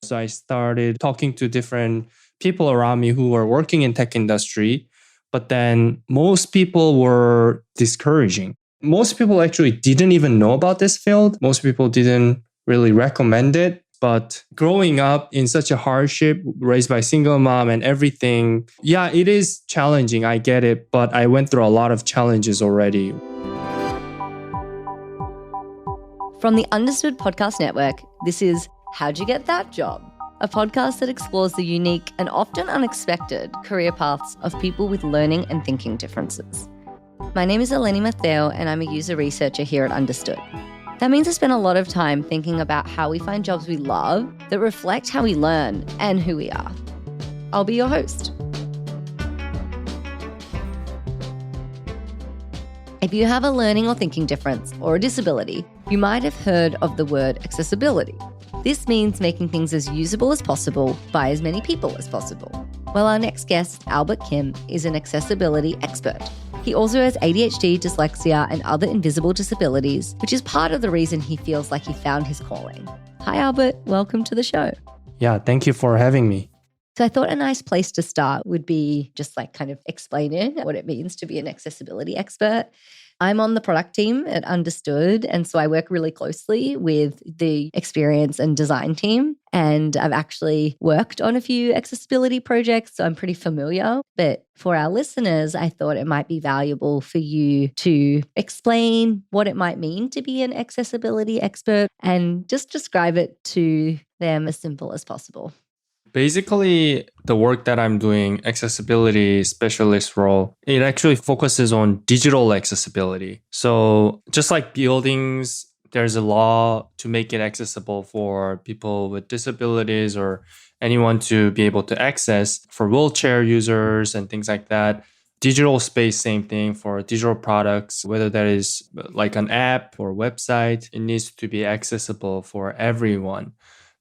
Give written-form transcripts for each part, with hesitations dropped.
So I started talking to different people around me who were working in tech industry, but then most people were discouraging. Most people actually didn't even know about this field. Most people didn't really recommend it. But growing up in such a hardship, raised by a single mom and everything, yeah, it is challenging. I get it. But I went through a lot of challenges already. From the Understood Podcast Network, this is How'd You Get That Job? A podcast that explores the unique and often unexpected career paths of people with learning and thinking differences. My name is Eleni Matteo and I'm a user researcher here at Understood. That means I spend a lot of time thinking about how we find jobs we love that reflect how we learn and who we are. I'll be your host. If you have a learning or thinking difference or a disability, you might have heard of the word accessibility. This means making things as usable as possible by as many people as possible. Well, our next guest, Albert Kim, is an accessibility expert. He also has ADHD, dyslexia, and other invisible disabilities, which is part of the reason he feels like he found his calling. Hi, Albert. Welcome to the show. Yeah, thank you for having me. So I thought a nice place to start would be just like kind of explaining what it means to be an accessibility expert. I'm on the product team at Understood, and so I work really closely with the experience and design team. And I've actually worked on a few accessibility projects, so I'm pretty familiar. But for our listeners, I thought it might be valuable for you to explain what it might mean to be an accessibility expert and just describe it to them as simple as possible. Basically, the work that I'm doing, accessibility specialist role, it actually focuses on digital accessibility. So just like buildings, there's a law to make it accessible for people with disabilities or anyone to be able to access for wheelchair users and things like that. Digital space, same thing for digital products, whether that is like an app or website, it needs to be accessible for everyone.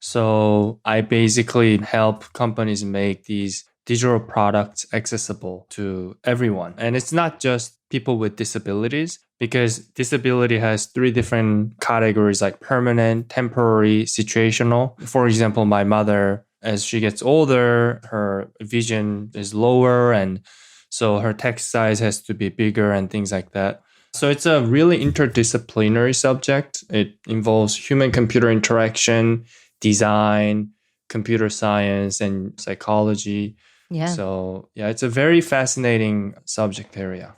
So I basically help companies make these digital products accessible to everyone. And it's not just people with disabilities, because disability has 3 different categories like permanent, temporary, situational. For example, my mother, as she gets older, her vision is lower, and so her text size has to be bigger and things like that. So it's a really interdisciplinary subject. It involves human-computer interaction, design, computer science, and psychology. Yeah. So yeah, it's a very fascinating subject area.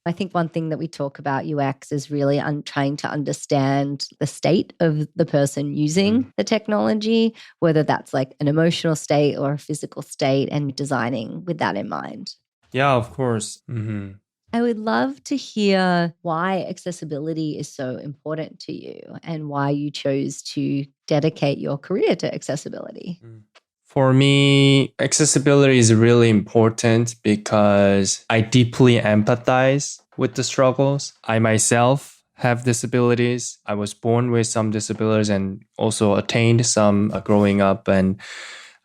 I think one thing that we talk about UX is really trying to understand the state of the person using the technology, whether that's like an emotional state or a physical state, and designing with that in mind. Yeah, of course. Mm-hmm. I would love to hear why accessibility is so important to you and why you chose to dedicate your career to accessibility. For me, accessibility is really important because I deeply empathize with the struggles. I myself have disabilities. I was born with some disabilities and also attained some growing up. And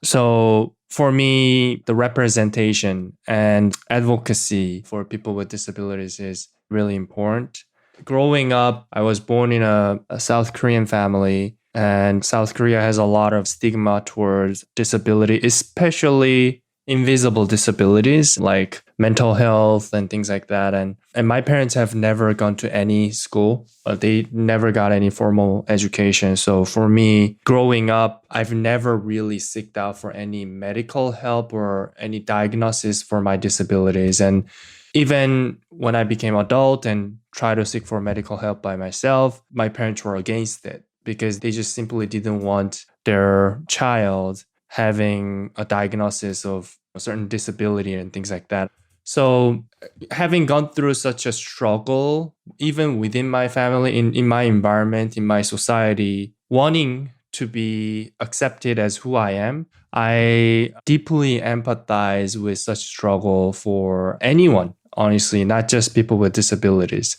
so for me, the representation and advocacy for people with disabilities is really important. Growing up, I was born in a South Korean family, and South Korea has a lot of stigma towards disability, especially invisible disabilities like mental health and things like that. And my parents have never gone to any school. They never got any formal education. So for me, growing up, I've never really sought out for any medical help or any diagnosis for my disabilities. And even when I became adult and tried to seek for medical help by myself, my parents were against it because they just simply didn't want their child having a diagnosis of a certain disability and things like that. So having gone through such a struggle, even within my family, in my environment, in my society, wanting to be accepted as who I am, I deeply empathize with such struggle for anyone, honestly, not just people with disabilities.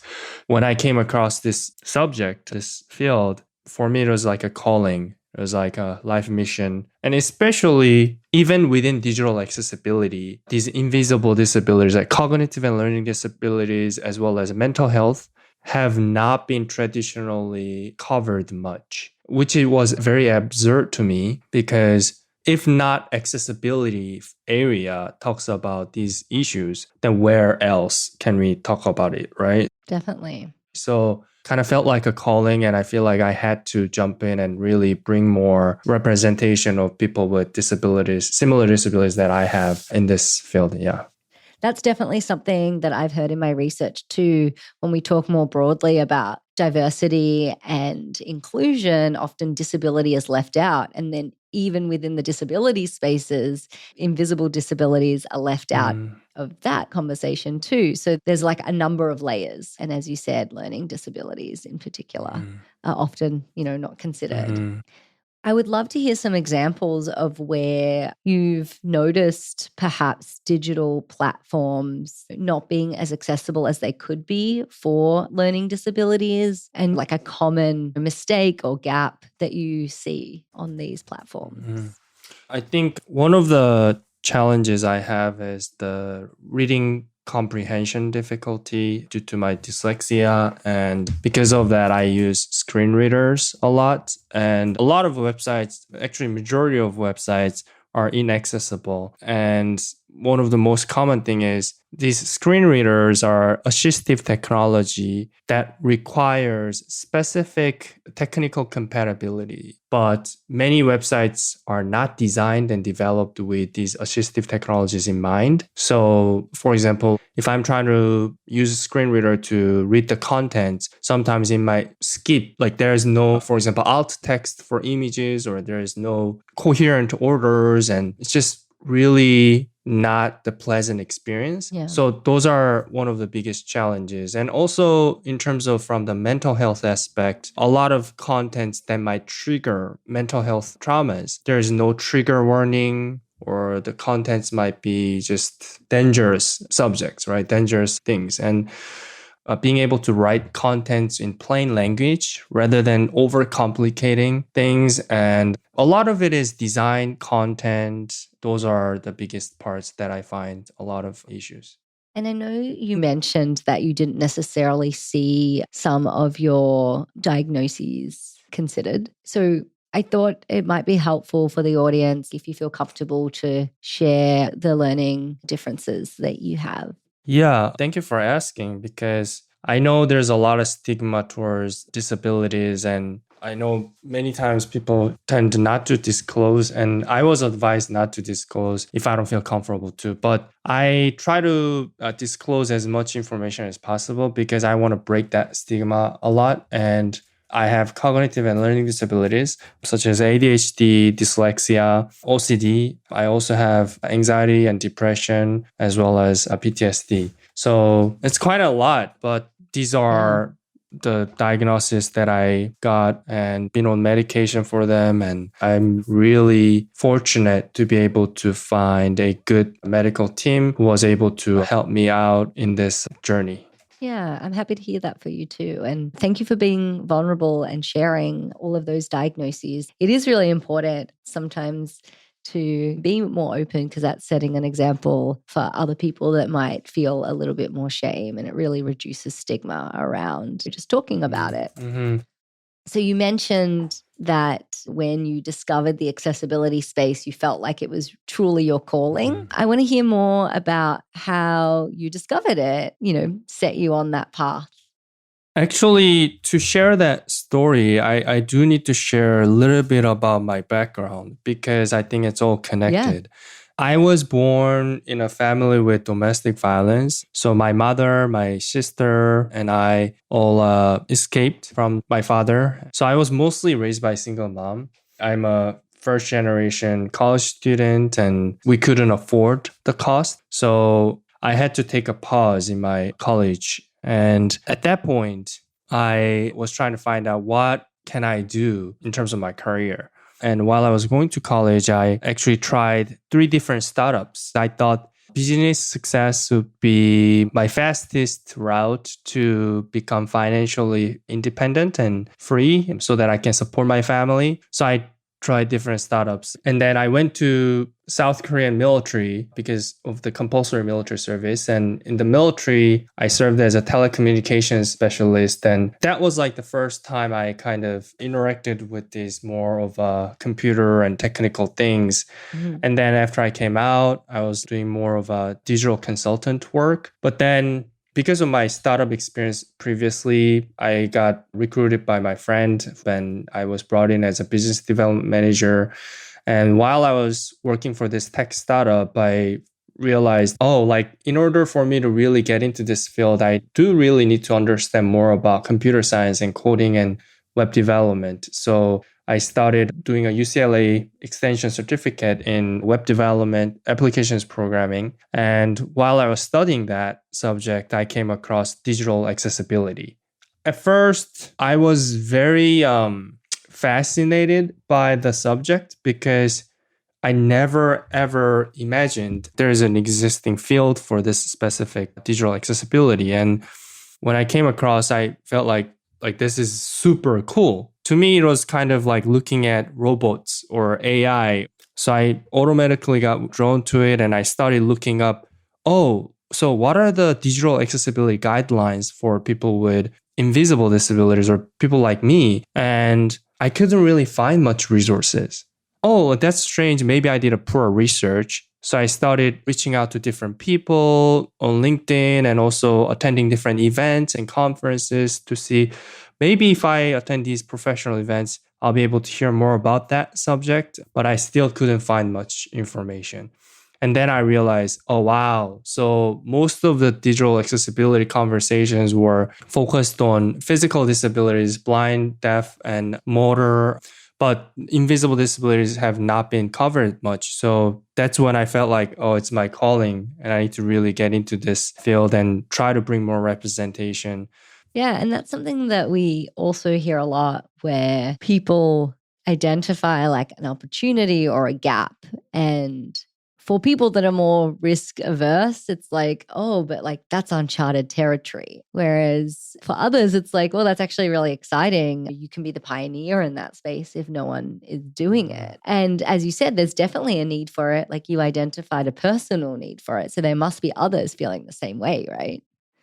When I came across this subject, this field, for me, it was like a calling. It was like a life mission. And especially even within digital accessibility, these invisible disabilities like cognitive and learning disabilities, as well as mental health, have not been traditionally covered much. which it was very absurd to me because if not accessibility area talks about these issues, then where else can we talk about it, right? Definitely. So kind of felt like a calling, and I feel like I had to jump in and really bring more representation of people with disabilities, similar disabilities that I have in this field. Yeah. That's definitely something that I've heard in my research too. When we talk more broadly about diversity and inclusion, often disability is left out. And then even within the disability spaces, invisible disabilities are left out of that conversation too. So there's like a number of layers. And as you said, learning disabilities in particular are often, not considered. I would love to hear some examples of where you've noticed perhaps digital platforms not being as accessible as they could be for learning disabilities, and like a common mistake or gap that you see on these platforms. I think one of the challenges I have is the reading comprehension difficulty due to my dyslexia. And because of that, I use screen readers a lot. And a lot of websites, actually majority of websites, are inaccessible. And one of the most common thing is these screen readers are assistive technology that requires specific technical compatibility. But many websites are not designed and developed with these assistive technologies in mind. So, for example, if I'm trying to use a screen reader to read the content, sometimes it might skip. Like there is no, for example, alt text for images, or there is no coherent orders, and it's just really not the pleasant experience. Yeah. So those are one of the biggest challenges. And also in terms of from the mental health aspect, a lot of contents that might trigger mental health traumas, there is no trigger warning, or the contents might be just dangerous subjects, right? Dangerous things. And being able to write contents in plain language rather than overcomplicating things. And a lot of it is design content. Those are the biggest parts that I find a lot of issues. And I know you mentioned that you didn't necessarily see some of your diagnoses considered. So I thought it might be helpful for the audience if you feel comfortable to share the learning differences that you have. Yeah, thank you for asking, because I know there's a lot of stigma towards disabilities, and I know many times people tend not to disclose, and I was advised not to disclose if I don't feel comfortable to. But I try to disclose as much information as possible because I want to break that stigma a lot. And I have cognitive and learning disabilities such as ADHD, dyslexia, OCD. I also have anxiety and depression, as well as PTSD. So it's quite a lot, but these are the diagnosis that I got and been on medication for them. And I'm really fortunate to be able to find a good medical team who was able to help me out in this journey. Yeah, I'm happy to hear that for you too. And thank you for being vulnerable and sharing all of those diagnoses. It is really important sometimes to be more open, because that's setting an example for other people that might feel a little bit more shame, and it really reduces stigma around just talking about it. So you mentioned that when you discovered the accessibility space, you felt like it was truly your calling. I want to hear more about how you discovered it, set you on that path. Actually, to share that story, I do need to share a little bit about my background because I think it's all connected. I was born in a family with domestic violence. So my mother, my sister, and I all escaped from my father. So I was mostly raised by a single mom. I'm a first generation college student, and we couldn't afford the cost. So I had to take a pause in my college. And at that point, I was trying to find out what can I do in terms of my career. And while I was going to college, I actually tried 3 different startups. I thought business success would be my fastest route to become financially independent and free so that I can support my family. So I try different startups. And then I went to South Korean military because of the compulsory military service. And in the military, I served as a telecommunications specialist. And that was like the first time I kind of interacted with these more of computer and technical things. Mhm. And then after I came out, I was doing more of a digital consultant work. But then because of my startup experience previously, I got recruited by my friend when I was brought in as a business development manager. And while I was working for this tech startup, I realized, oh, like in order for me to really get into this field, I do really need to understand more about computer science and coding and web development. So I started doing a UCLA extension certificate in web development, applications programming. And while I was studying that subject, I came across digital accessibility. At first, I was very fascinated by the subject because I never ever imagined there's an existing field for this specific digital accessibility. And when I came across, I felt like this is super cool. To me, it was kind of like looking at robots or AI. So I automatically got drawn to it and I started looking up, oh, so what are the digital accessibility guidelines for people with invisible disabilities or people like me? And I couldn't really find much resources. Oh, that's strange. Maybe I did a poor research. So I started reaching out to different people on LinkedIn and also attending different events and conferences to see maybe if I attend these professional events, I'll be able to hear more about that subject, but I still couldn't find much information. And then I realized, oh, wow. So most of the digital accessibility conversations were focused on physical disabilities, blind, deaf, and motor. But invisible disabilities have not been covered much. So that's when I felt like, oh, it's my calling and I need to really get into this field and try to bring more representation. Yeah, and that's something that we also hear a lot where people identify like an opportunity or a gap. And for people that are more risk averse, it's like, oh, but like that's uncharted territory. Whereas for others, it's like, well, that's actually really exciting. You can be the pioneer in that space if no one is doing it. And as you said, there's definitely a need for it. Like you identified a personal need for it. So there must be others feeling the same way, right?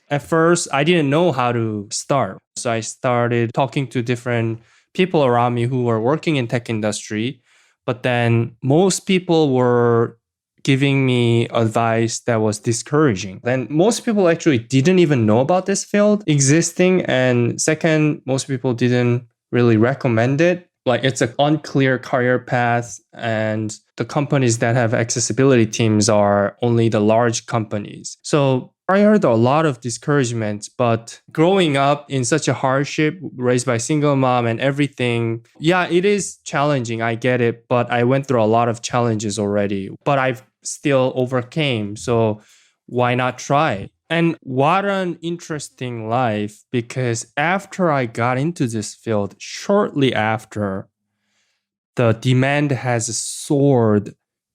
At first, I didn't know how to start. So I started talking to different people around me who were working in tech industry. But then most people were giving me advice that was discouraging. Then most people actually didn't even know about this field existing. And second, most people didn't really recommend it. Like it's an unclear career path, and the companies that have accessibility teams are only the large companies. So I heard a lot of discouragement, but growing up in such a hardship, raised by a single mom and everything, yeah, it is challenging. I get it, but I went through a lot of challenges already, but I've still overcame. So why not try? And what an interesting life, because after I got into this field, shortly after, the demand has soared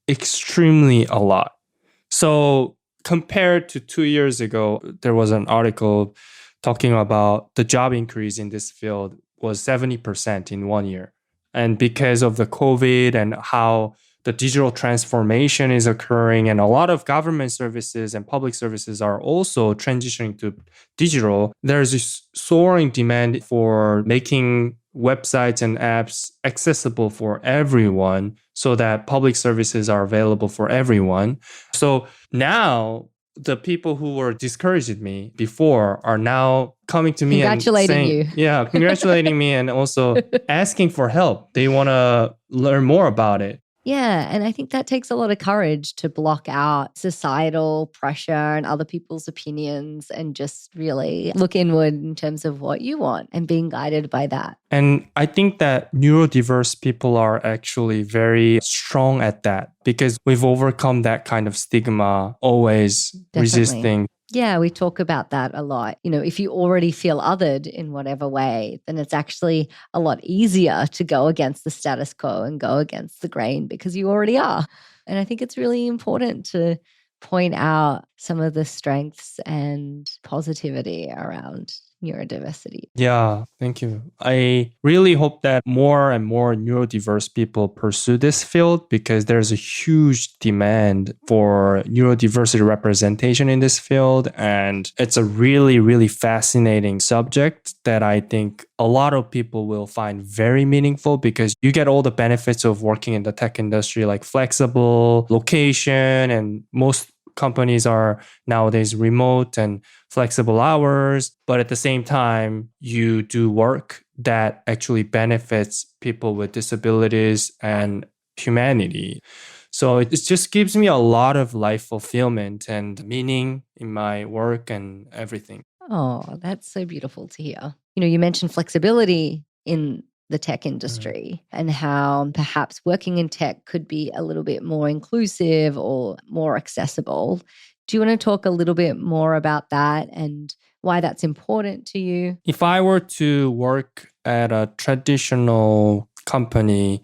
extremely a lot. So compared to 2 years ago, there was an article talking about the job increase in this field was 70% in 1 year. And because of the COVID and how the digital transformation is occurring, and a lot of government services and public services are also transitioning to digital, there's this soaring demand for making websites and apps accessible for everyone so that public services are available for everyone. So now the people who were discouraging me before are now coming to me and Congratulating saying, you. yeah, congratulating me and also asking for help. They want to learn more about it. Yeah. And I think that takes a lot of courage to block out societal pressure and other people's opinions and just really look inward in terms of what you want and being guided by that. And I think that neurodiverse people are actually very strong at that because we've overcome that kind of stigma, always Definitely. resisting. Yeah, we talk about that a lot. You know, if you already feel othered in whatever way, then it's actually a lot easier to go against the status quo and go against the grain because you already are. And I think it's really important to point out some of the strengths and positivity around neurodiversity. Yeah, thank you. I really hope that more and more neurodiverse people pursue this field because there's a huge demand for neurodiversity representation in this field. And it's a really, really fascinating subject that I think a lot of people will find very meaningful because you get all the benefits of working in the tech industry, like flexible location, and most companies are nowadays remote and flexible hours, but at the same time, you do work that actually benefits people with disabilities and humanity. So it just gives me a lot of life fulfillment and meaning in my work and everything. Oh, that's so beautiful to hear. You mentioned flexibility in the tech industry and how perhaps working in tech could be a little bit more inclusive or more accessible. Do you want to talk a little bit more about that and why that's important to you? If I were to work at a traditional company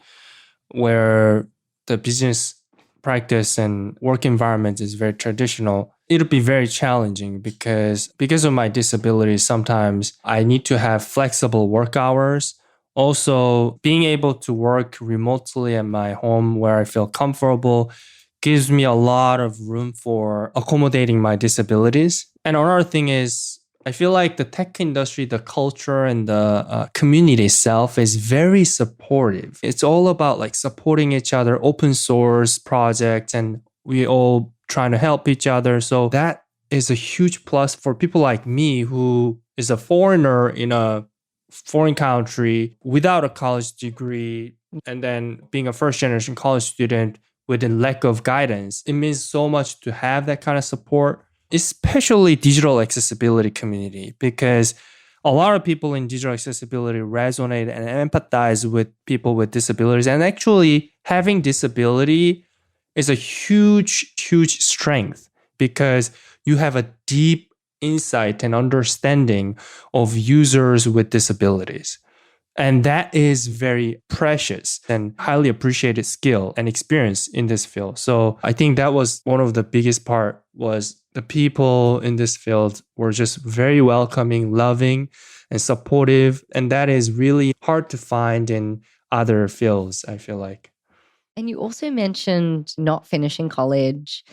where the business practice and work environment is very traditional, it'll be very challenging because of my disability. Sometimes I need to have flexible work hours. Also, being able to work remotely at my home where I feel comfortable gives me a lot of room for accommodating my disabilities. And another thing is, I feel like the tech industry, the culture, and the community itself is very supportive. It's all about like supporting each other, open source projects, and we all trying to help each other. So that is a huge plus for people like me who is a foreigner in a foreign country without a college degree, and then being a first generation college student with a lack of guidance. It means so much to have that kind of support, especially digital accessibility community, because a lot of people in digital accessibility resonate and empathize with people with disabilities. And actually having disability is a huge, huge strength because you have a deep insight and understanding of users with disabilities. And that is very precious and highly appreciated skill and experience in this field. So I think that was one of the biggest part was the people in this field were just very welcoming, loving, and supportive. And that is really hard to find in other fields, I feel like. And you also mentioned not finishing college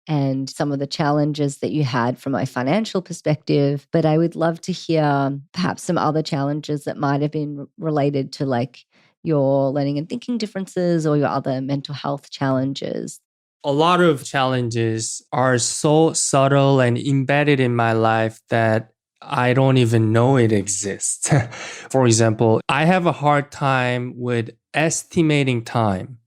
and some of the challenges that you had from a financial perspective. But I would love to hear perhaps some other challenges that might have been related to like your learning and thinking differences or your other mental health challenges. A lot of challenges are so subtle and embedded in my life that I don't even know it exists. For example, I have a hard time with estimating time.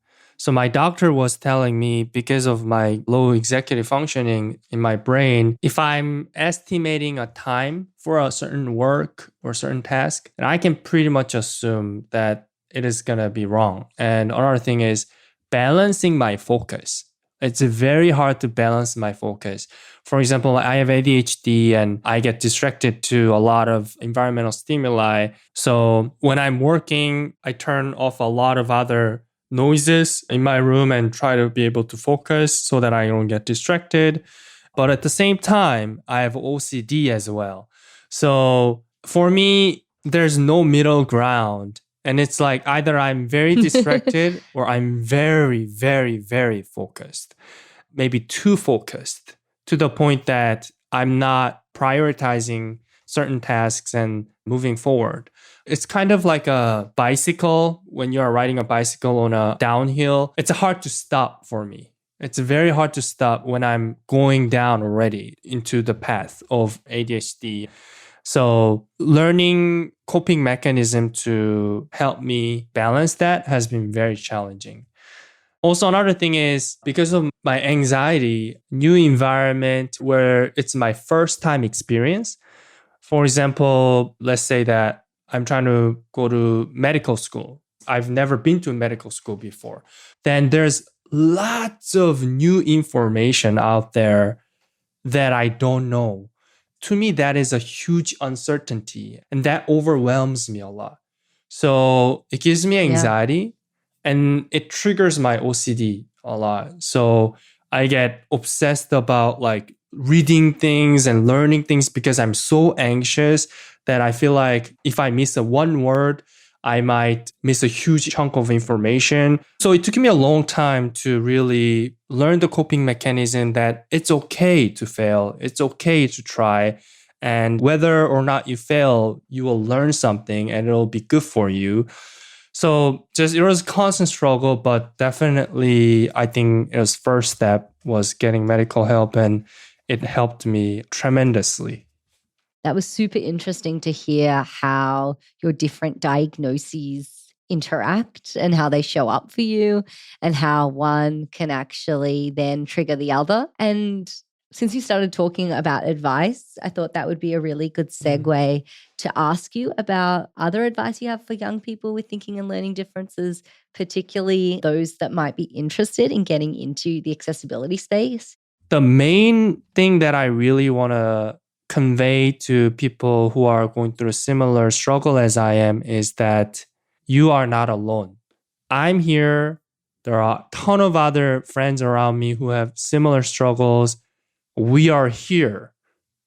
So my doctor was telling me because of my low executive functioning in my brain, if I'm estimating a time for a certain work or certain task, then I can pretty much assume that it is going to be wrong. And another thing is balancing my focus. It's very hard to balance my focus. For example, I have ADHD and I get distracted to a lot of environmental stimuli. So when I'm working, I turn off a lot of other noises in my room and try to be able to focus so that I don't get distracted. But at the same time, I have OCD as well. So for me, there's no middle ground. And it's like either I'm very distracted or I'm very, very, very focused, maybe too focused to the point that I'm not prioritizing certain tasks and moving forward. It's kind of like a bicycle when you're riding a bicycle on a downhill. It's hard to stop for me. It's very hard to stop when I'm going down already into the path of ADHD. So learning coping mechanism to help me balance that has been very challenging. Also, another thing is because of my anxiety, new environment where it's my first time experience. For example, let's say that I'm trying to go to medical school. I've never been to medical school before. Then there's lots of new information out there that I don't know. To me, that is a huge uncertainty and that overwhelms me a lot. So it gives me anxiety and it triggers my OCD a lot. So I get obsessed about like reading things and learning things because I'm so anxious that I feel like if I miss a one word, I might miss a huge chunk of information. So it took me a long time to really learn the coping mechanism that it's okay to fail. It's okay to try. And whether or not you fail, you will learn something and it'll be good for you. So just it was a constant struggle, but definitely I think it was first step was getting medical help, and it helped me tremendously. That was super interesting to hear how your different diagnoses interact and how they show up for you and how one can actually then trigger the other. And since you started talking about advice, I thought that would be a really good segue to ask you about other advice you have for young people with thinking and learning differences, particularly those that might be interested in getting into the accessibility space. The main thing that I really want to convey to people who are going through a similar struggle as I am is that you are not alone. I'm here. There are a ton of other friends around me who have similar struggles. We are here,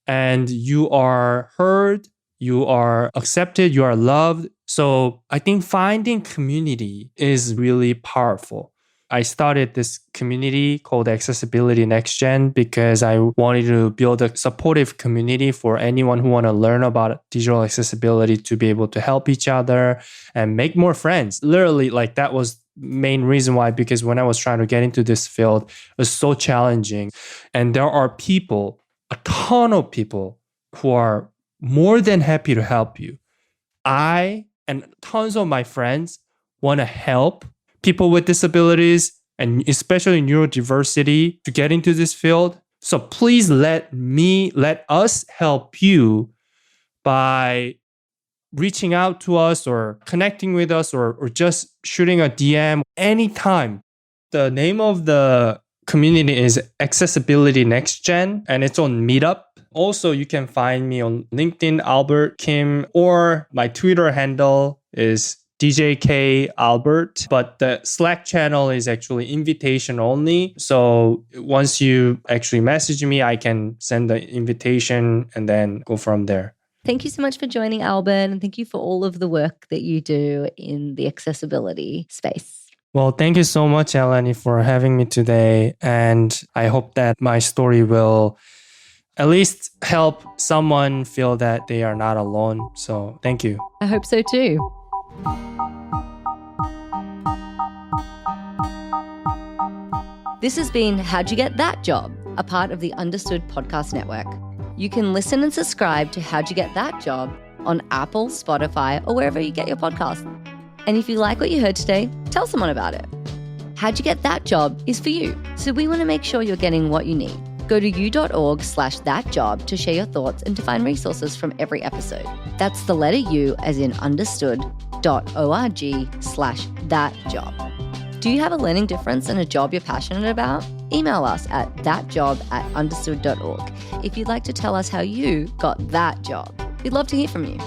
and you are heard, you are accepted, you are loved. So I think finding community is really powerful. I started this community called Accessibility Next Gen because I wanted to build a supportive community for anyone who want to learn about digital accessibility to be able to help each other and make more friends. Literally, like that was main reason why, because when I was trying to get into this field, it was so challenging. And there are people, a ton of people who are more than happy to help you. I and tons of my friends want to help people with disabilities and especially neurodiversity to get into this field. So please let us help you by reaching out to us or connecting with us or just shooting a DM anytime. The name of the community is Accessibility Next Gen, and it's on Meetup. Also, you can find me on LinkedIn, Albert Kim, or my Twitter handle is DJK Albert, but the Slack channel is actually invitation only. So once you actually message me, I can send the invitation and then go from there. Thank you so much for joining, Albert, and thank you for all of the work that you do in the accessibility space. Well, thank you so much, Eleni, for having me today. And I hope that my story will at least help someone feel that they are not alone. So thank you. I hope so too. This has been How'd You Get That Job, a part of the Understood Podcast Network. You can listen and subscribe to How'd You Get That Job on Apple, Spotify, or wherever you get your podcasts. And if you like what you heard today, tell someone about it. How'd You Get That Job is for you, so we want to make sure you're getting what you need. Go to u.org/thatjob to share your thoughts and to find resources from every episode. That's the letter U as in understood.org/thatjob. Do you have a learning difference and a job you're passionate about? Email us at thatjob@understood.org if you'd like to tell us how you got that job. We'd love to hear from you.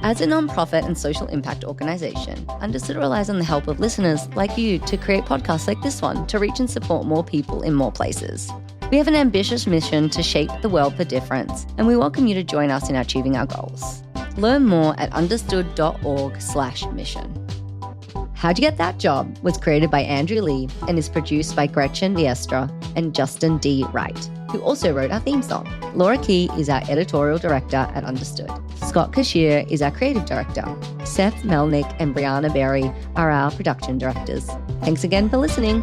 As a nonprofit and social impact organization, Understood relies on the help of listeners like you to create podcasts like this one to reach and support more people in more places. We have an ambitious mission to shape the world for difference, and we welcome you to join us in achieving our goals. Learn more at understood.org/mission. How'd You Get That Job was created by Andrew Lee and is produced by Gretchen Diestra and Justin D. Wright, who also wrote our theme song. Laura Key is our editorial director at Understood. Scott Cashier is our creative director. Seth Melnick and Brianna Berry are our production directors. Thanks again for listening.